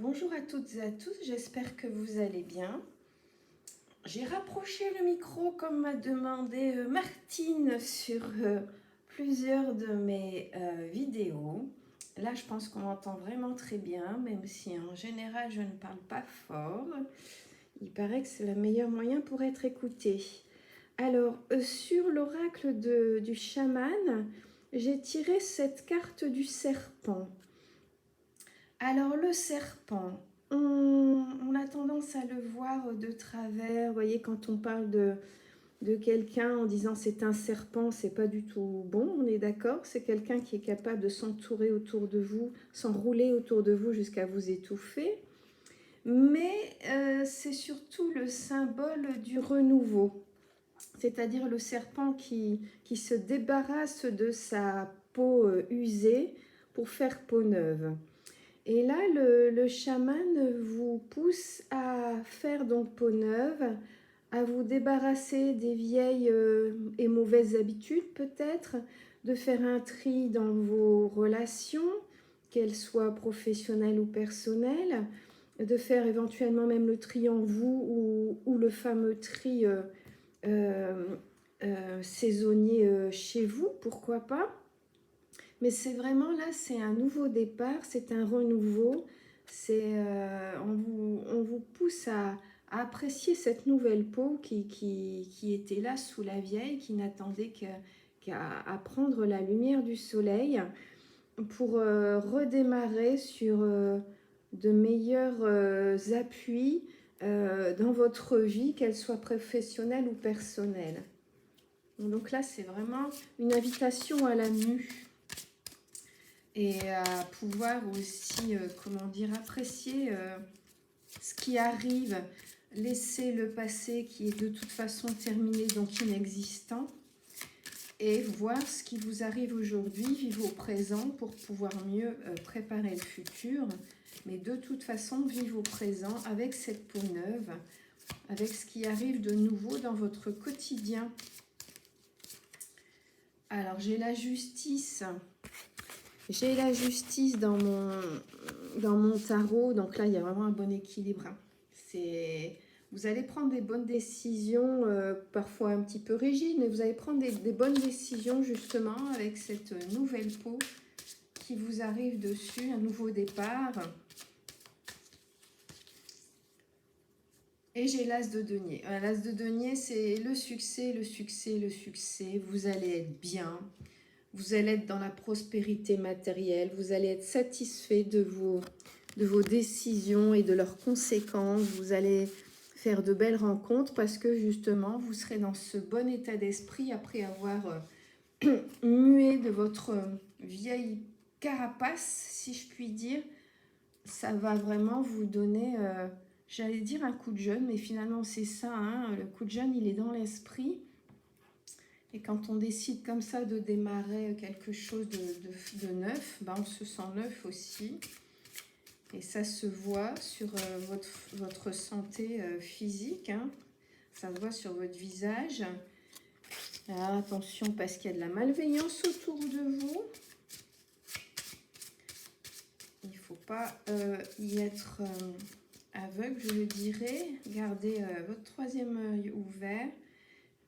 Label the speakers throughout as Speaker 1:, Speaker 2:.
Speaker 1: Bonjour à toutes et à tous, j'espère que vous allez bien. J'ai rapproché le micro comme m'a demandé Martine sur plusieurs de mes vidéos. Là, je pense qu'on m'entend vraiment très bien, même si en général je ne parle pas fort. Il paraît que c'est le meilleur moyen pour être écouté. Alors, sur l'oracle du chaman, j'ai tiré cette carte du serpent. Alors le serpent, on a tendance à le voir de travers. Vous voyez, quand on parle de quelqu'un en disant c'est un serpent, c'est pas du tout bon, on est d'accord. C'est quelqu'un qui est capable de s'entourer autour de vous, s'enrouler autour de vous jusqu'à vous étouffer. Mais c'est surtout le symbole du renouveau, c'est-à-dire le serpent qui se débarrasse de sa peau usée pour faire peau neuve. Et là, le chaman vous pousse à faire donc peau neuve, à vous débarrasser des vieilles et mauvaises habitudes peut-être, de faire un tri dans vos relations, qu'elles soient professionnelles ou personnelles, de faire éventuellement même le tri en vous ou le fameux tri euh, saisonnier chez vous, pourquoi pas. Mais c'est vraiment là, c'est un nouveau départ, c'est un renouveau. On vous pousse à apprécier cette nouvelle peau qui était là sous la vieille, qui n'attendait qu'à prendre la lumière du soleil pour redémarrer sur de meilleurs appuis dans votre vie, qu'elle soit professionnelle ou personnelle. Donc là, c'est vraiment une invitation à la mue et à pouvoir aussi, comment dire, apprécier ce qui arrive, laisser le passé qui est de toute façon terminé, donc inexistant, et voir ce qui vous arrive aujourd'hui, vivre au présent pour pouvoir mieux préparer le futur, mais de toute façon, vivre au présent avec cette peau neuve, avec ce qui arrive de nouveau dans votre quotidien. Alors, j'ai la justice. J'ai la justice dans mon tarot, donc là il y a vraiment un bon équilibre. Vous allez prendre des bonnes décisions, parfois un petit peu rigides, mais vous allez prendre des bonnes décisions justement avec cette nouvelle peau qui vous arrive dessus, un nouveau départ. Et j'ai l'as de denier. L'as de denier, c'est le succès, le succès, le succès. Vous allez être bien. Vous allez être dans la prospérité matérielle, vous allez être satisfait de vos décisions et de leurs conséquences. Vous allez faire de belles rencontres parce que justement, vous serez dans ce bon état d'esprit après avoir mué de votre vieille carapace, si je puis dire. Ça va vraiment vous donner, j'allais dire un coup de jeune, mais finalement c'est ça, hein, le coup de jeune, il est dans l'esprit. Et quand on décide comme ça de démarrer quelque chose de neuf, ben on se sent neuf aussi. Et ça se voit sur votre santé physique, hein. Ça se voit sur votre visage. Alors, attention parce qu'il y a de la malveillance autour de vous. Il ne faut pas y être aveugle, je le dirais. Gardez votre troisième œil ouvert.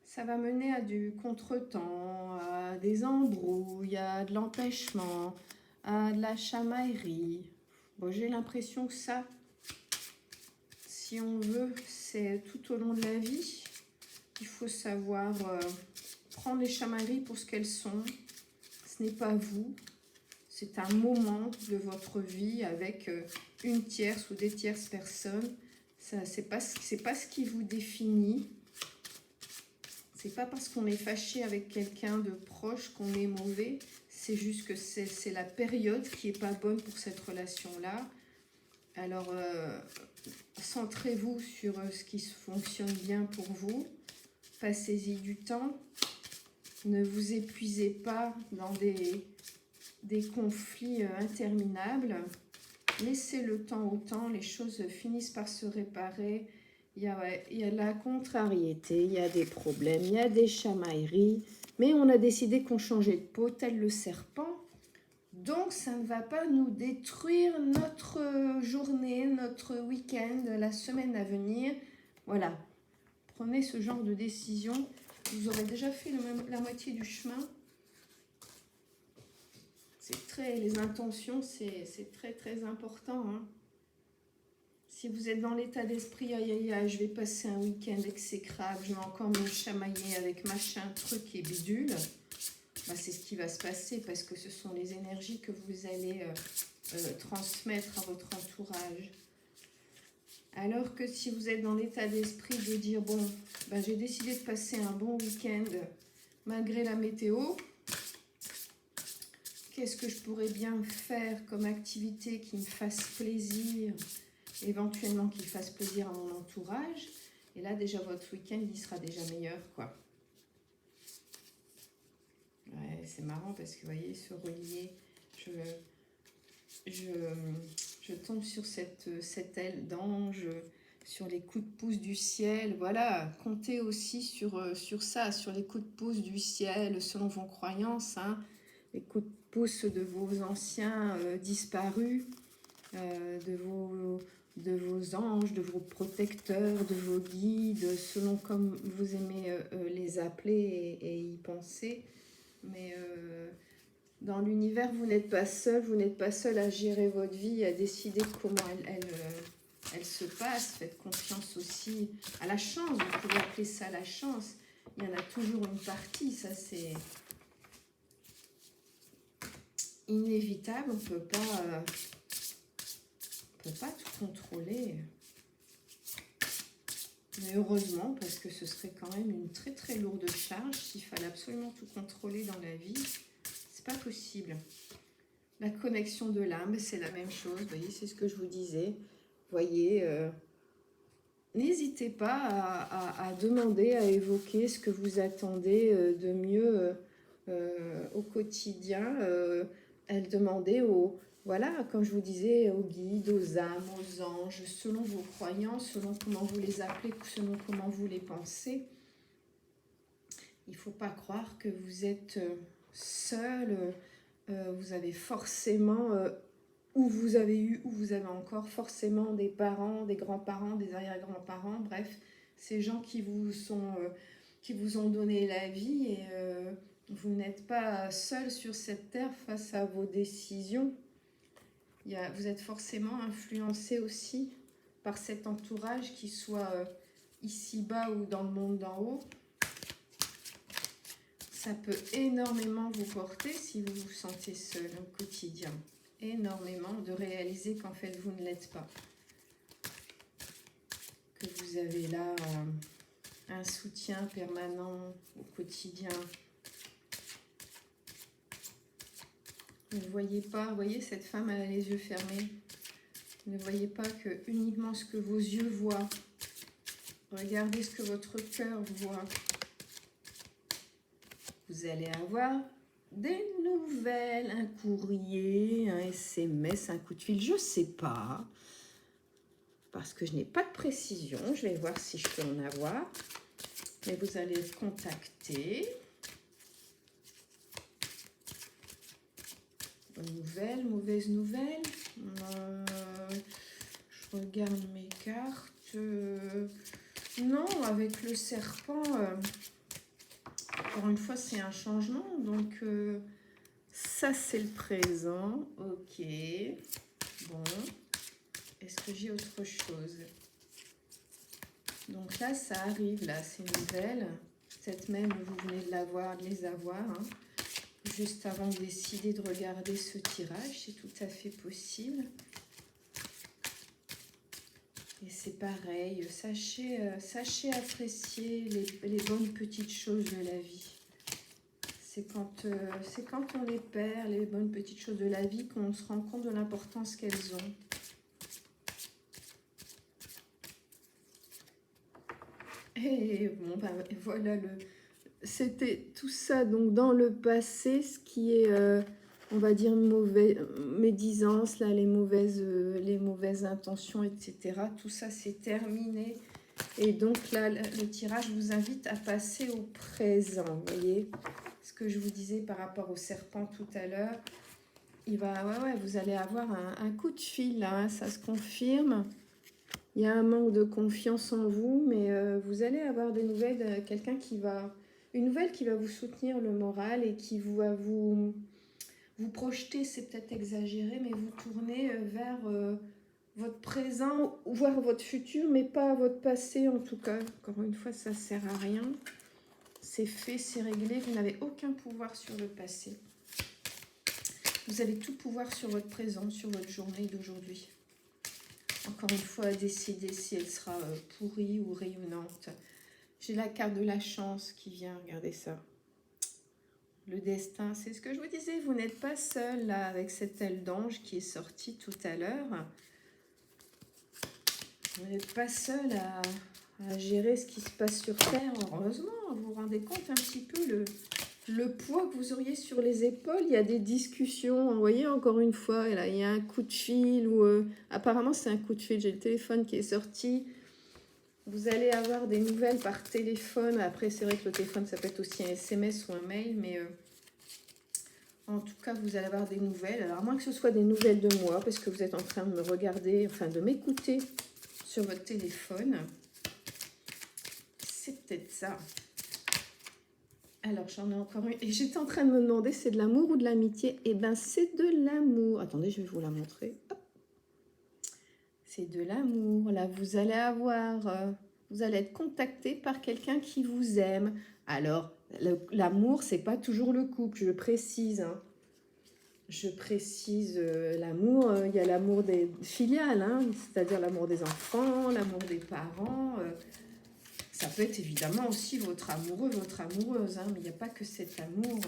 Speaker 1: Ça va mener à du contretemps, à des embrouilles, à de l'empêchement, à de la chamaillerie. Bon, j'ai l'impression que ça, si on veut, c'est tout au long de la vie. Il faut savoir prendre les chamailleries pour ce qu'elles sont. Ce n'est pas vous. C'est un moment de votre vie avec une tierce ou des tierces personnes. C'est pas ce qui vous définit. C'est pas parce qu'on est fâché avec quelqu'un de proche qu'on est mauvais, c'est juste que c'est la période qui est pas bonne pour cette relation-là. Alors, centrez-vous sur ce qui fonctionne bien pour vous, passez-y du temps, ne vous épuisez pas dans des conflits interminables, laissez le temps au temps, les choses finissent par se réparer. Il y a de la contrariété, il y a des problèmes, il y a des chamailleries, mais on a décidé qu'on changeait de peau, tel le serpent. Donc, ça ne va pas nous détruire notre journée, week-end, la semaine à venir. Voilà, prenez ce genre de décision. Vous aurez déjà fait la moitié du chemin. Les intentions, c'est très très important. Hein. Si vous êtes dans l'état d'esprit, aïe aïe aïe, je vais passer un week-end exécrable, je vais encore me chamailler avec machin, truc et bidule, bah, c'est ce qui va se passer parce que ce sont les énergies que vous allez transmettre à votre entourage. Alors que si vous êtes dans l'état d'esprit de dire, bon, bah, j'ai décidé de passer un bon week-end malgré la météo, qu'est-ce que je pourrais bien faire comme activité qui me fasse plaisir, éventuellement qui fasse plaisir à mon entourage. Et là, déjà, votre week-end, il sera déjà meilleur, quoi. Ouais, c'est marrant parce que, vous voyez, ce relier, je tombe sur cette aile d'ange, sur les coups de pouce du ciel. Voilà, comptez aussi sur ça, sur les coups de pouce du ciel, selon vos croyances, hein. Les coups de pouce de vos anciens disparus, de vos anges, de vos protecteurs, de vos guides, selon comme vous aimez les appeler et y penser. Mais dans l'univers, vous n'êtes pas seul à gérer votre vie, à décider comment elle se passe. Faites confiance aussi à la chance, vous pouvez appeler ça la chance. Il y en a toujours une partie, ça c'est inévitable, on ne peut pas tout contrôler. Mais heureusement, parce que ce serait quand même une très très lourde charge s'il fallait absolument tout contrôler dans la vie. C'est pas possible. La connexion de l'âme, c'est la même chose. Vous voyez, c'est ce que je vous disais. Vous voyez, n'hésitez pas à demander, à évoquer ce que vous attendez de mieux au quotidien. Elle demandait voilà, comme je vous disais, aux guides, aux âmes, aux anges, selon vos croyances, selon comment vous les appelez, selon comment vous les pensez. Il ne faut pas croire que vous êtes seul, vous avez forcément, ou vous avez encore forcément des parents, des grands-parents, des arrière-grands-parents, bref, ces gens qui vous ont donné la vie et vous n'êtes pas seul sur cette terre face à vos décisions. Vous êtes forcément influencé aussi par cet entourage, qui soit ici-bas ou dans le monde d'en haut. Ça peut énormément vous porter si vous vous sentez seul au quotidien. Énormément, de réaliser qu'en fait vous ne l'êtes pas. Que vous avez là un soutien permanent au quotidien. Ne voyez pas, vous voyez, cette femme, elle a les yeux fermés. Ne voyez pas que uniquement ce que vos yeux voient. Regardez ce que votre cœur voit. Vous allez avoir des nouvelles, un courrier, un SMS, un coup de fil, je ne sais pas. Parce que je n'ai pas de précision. Je vais voir si je peux en avoir. Mais vous allez être contacté. Bonne nouvelle, mauvaise nouvelle. Je regarde mes cartes. Non, avec le serpent, encore une fois, c'est un changement. Donc, ça, c'est le présent. Ok. Bon. Est-ce que j'ai autre chose? Donc là, ça arrive, là, ces nouvelles. Peut-être même, vous venez de les avoir. Hein. Juste avant de décider de regarder ce tirage, c'est tout à fait possible. Et c'est pareil, sachez apprécier les bonnes petites choses de la vie. C'est quand on les perd, les bonnes petites choses de la vie, qu'on se rend compte de l'importance qu'elles ont. Et bon, ben voilà, c'était tout ça donc dans le passé, ce qui est, on va dire, médisance, là, les mauvaises intentions, etc. Tout ça, c'est terminé. Et donc là, le tirage vous invite à passer au présent, vous voyez. Ce que je vous disais par rapport au serpent tout à l'heure, vous allez avoir un coup de fil, là, hein, ça se confirme. Il y a un manque de confiance en vous, mais vous allez avoir des nouvelles, une nouvelle qui va vous soutenir le moral et qui va vous projeter, c'est peut-être exagéré, mais vous tourner vers votre présent, voire votre futur, mais pas votre passé en tout cas. Encore une fois, ça sert à rien. C'est fait, c'est réglé, vous n'avez aucun pouvoir sur le passé. Vous avez tout pouvoir sur votre présent, sur votre journée d'aujourd'hui. Encore une fois, à décider si elle sera pourrie ou rayonnante. J'ai la carte de la chance qui vient, regardez ça. Le destin, c'est ce que je vous disais, vous n'êtes pas seul là avec cette aile d'ange qui est sortie tout à l'heure. Vous n'êtes pas seul à gérer ce qui se passe sur Terre. Heureusement, vous vous rendez compte un petit peu le poids que vous auriez sur les épaules. Il y a des discussions, vous voyez, encore une fois, là, il y a un coup de fil, ou apparemment c'est un coup de fil, j'ai le téléphone qui est sorti. Vous allez avoir des nouvelles par téléphone. Après, c'est vrai que le téléphone, ça peut être aussi un SMS ou un mail, mais en tout cas, vous allez avoir des nouvelles. Alors, à moins que ce soit des nouvelles de moi, parce que vous êtes en train de me regarder, enfin de m'écouter sur votre téléphone. C'est peut-être ça. Alors, j'en ai encore une. Et j'étais en train de me demander, c'est de l'amour ou de l'amitié? Eh bien, c'est de l'amour. Attendez, je vais vous la montrer. C'est de l'amour. Là, vous allez avoir... vous allez être contacté par quelqu'un qui vous aime. Alors, l'amour, c'est pas toujours le couple, je précise. Hein. Je précise l'amour. Il y a l'amour des filiales, hein, c'est-à-dire l'amour des enfants, l'amour des parents. Ça peut être évidemment aussi votre amoureux, votre amoureuse, hein, mais il n'y a pas que cet amour.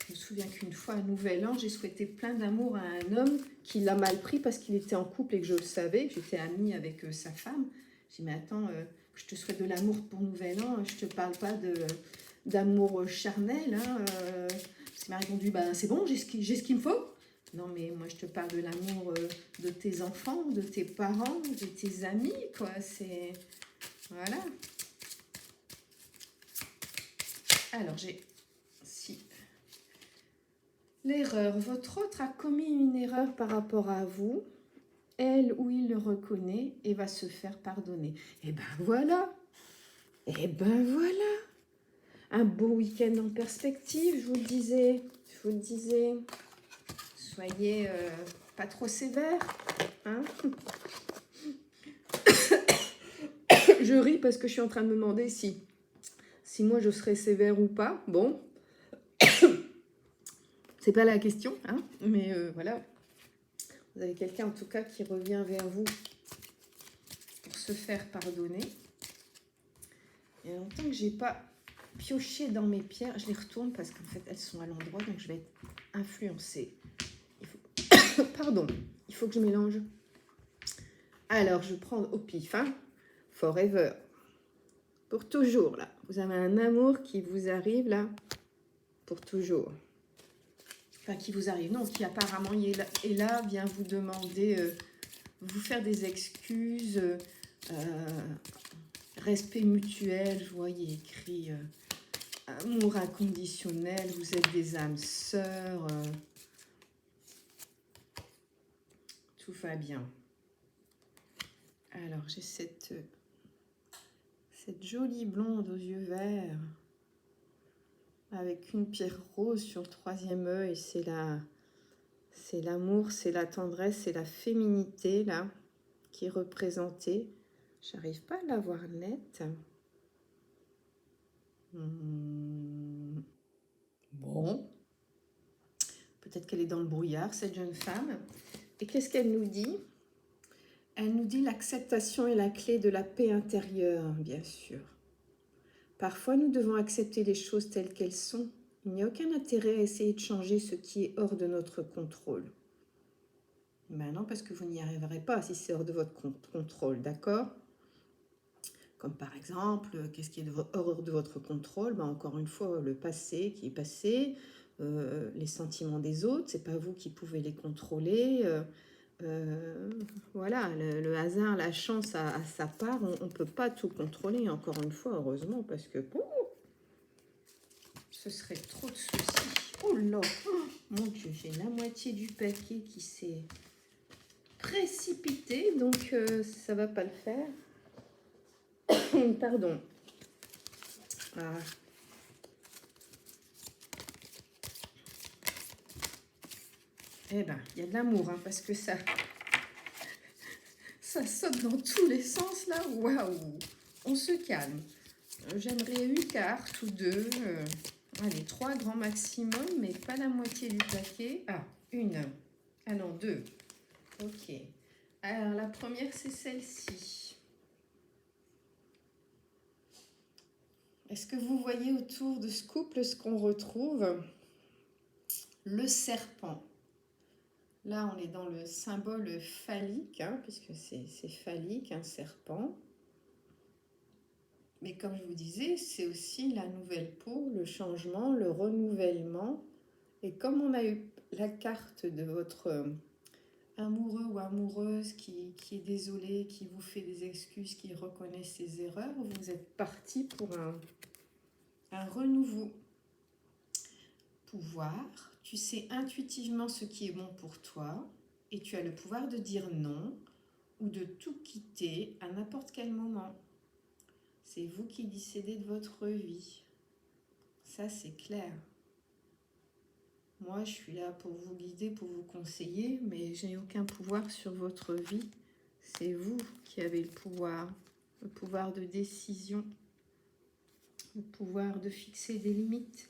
Speaker 1: Je me souviens qu'une fois, à Nouvel An, j'ai souhaité plein d'amour à un homme qui l'a mal pris parce qu'il était en couple et que je le savais, que j'étais amie avec sa femme. J'ai dit, mais attends, je te souhaite de l'amour pour Nouvel An, je ne te parle pas d'amour charnel. Hein, il m'a répondu, bah, c'est bon, j'ai ce qu'il me faut. Non, mais moi, je te parle de l'amour de tes enfants, de tes parents, de tes amis, quoi. C'est... Voilà. Alors, j'ai... Si... L'erreur. Votre autre a commis une erreur par rapport à vous. Elle ou il le reconnaît et va se faire pardonner. Et ben voilà. Et ben voilà. Un beau week-end en perspective, je vous le disais. Je vous le disais. Soyez pas trop sévère. Hein. Je ris parce que je suis en train de me demander si moi je serais sévère ou pas. Bon. C'est pas la question, hein, mais voilà. Vous avez quelqu'un en tout cas qui revient vers vous pour se faire pardonner. Il y a longtemps que j'ai pas pioché dans mes pierres. Je les retourne parce qu'en fait elles sont à l'endroit, donc je vais être influencée. Pardon, il faut que je mélange. Alors je prends au pif, hein, forever. Pour toujours, là. Vous avez un amour qui vous arrive, là, pour toujours. Enfin, qui vous arrive, non, qui apparemment est là, vient vous demander, vous faire des excuses, respect mutuel, je voyais écrit amour inconditionnel, vous êtes des âmes sœurs, tout va bien. Alors, j'ai cette jolie blonde aux yeux verts, avec une pierre rose sur le troisième œil, c'est l'amour, c'est la tendresse, c'est la féminité, là, qui est représentée. J'arrive pas à la voir nette. Bon. Peut-être qu'elle est dans le brouillard, cette jeune femme. Et qu'est-ce qu'elle nous dit? Elle nous dit l'acceptation est la clé de la paix intérieure, bien sûr. Parfois, nous devons accepter les choses telles qu'elles sont. Il n'y a aucun intérêt à essayer de changer ce qui est hors de notre contrôle. Ben non, parce que vous n'y arriverez pas si c'est hors de votre contrôle, d'accord? Comme par exemple, qu'est-ce qui est hors de votre contrôle? Ben encore une fois, le passé qui est passé, les sentiments des autres, c'est pas vous qui pouvez les contrôler. Voilà, le hasard, la chance à sa part, on ne peut pas tout contrôler, encore une fois, heureusement, parce que ce serait trop de soucis. Oh là, oh, mon Dieu, j'ai la moitié du paquet qui s'est précipité, donc ça va pas le faire. Pardon. Ah. Eh ben, il y a de l'amour, hein, parce que ça saute dans tous les sens, là. Waouh! On se calme. J'aimerais une carte ou deux. Allez, 3 grand maximum, mais pas la moitié du paquet. Ah, une. Ah non, 2. Ok. Alors, la première, c'est celle-ci. Est-ce que vous voyez autour de ce couple ce qu'on retrouve? Le serpent. Là, on est dans le symbole phallique, hein, puisque c'est phallique, un serpent. Mais comme je vous disais, c'est aussi la nouvelle peau, le changement, le renouvellement. Et comme on a eu la carte de votre amoureux ou amoureuse qui est désolé, qui vous fait des excuses, qui reconnaît ses erreurs, vous êtes parti pour un renouveau. Pouvoir, tu sais intuitivement ce qui est bon pour toi et tu as le pouvoir de dire non ou de tout quitter à n'importe quel moment. C'est vous qui décidez de votre vie. Ça, c'est clair. Moi, je suis là pour vous guider, pour vous conseiller, mais je n'ai aucun pouvoir sur votre vie. C'est vous qui avez le pouvoir de décision, le pouvoir de fixer des limites,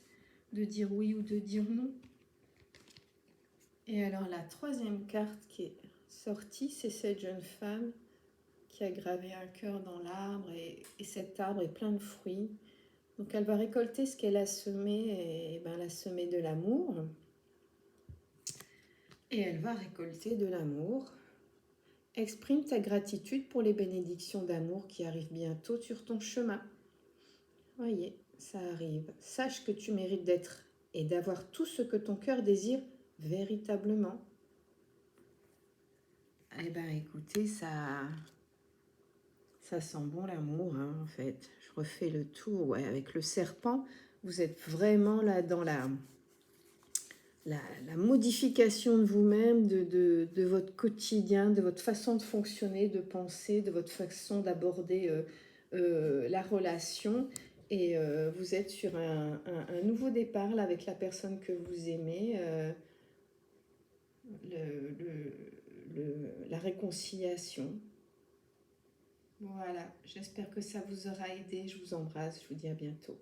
Speaker 1: de dire oui ou de dire non. Et alors, la troisième carte qui est sortie, c'est cette jeune femme qui a gravé un cœur dans l'arbre et cet arbre est plein de fruits. Donc, elle va récolter ce qu'elle a semé et ben, elle a semé de l'amour. Et elle va récolter de l'amour. Exprime ta gratitude pour les bénédictions d'amour qui arrivent bientôt sur ton chemin. Voyez, ça arrive. Sache que tu mérites d'être et d'avoir tout ce que ton cœur désire véritablement. Eh bien, écoutez, ça sent bon l'amour, hein, en fait. Je refais le tour, ouais, avec le serpent. Vous êtes vraiment là dans la modification de vous-même, de votre quotidien, de votre façon de fonctionner, de penser, de votre façon d'aborder la relation. Et vous êtes sur un nouveau départ là, avec la personne que vous aimez. La réconciliation. Voilà, j'espère que ça vous aura aidé. Je vous embrasse, je vous dis à bientôt.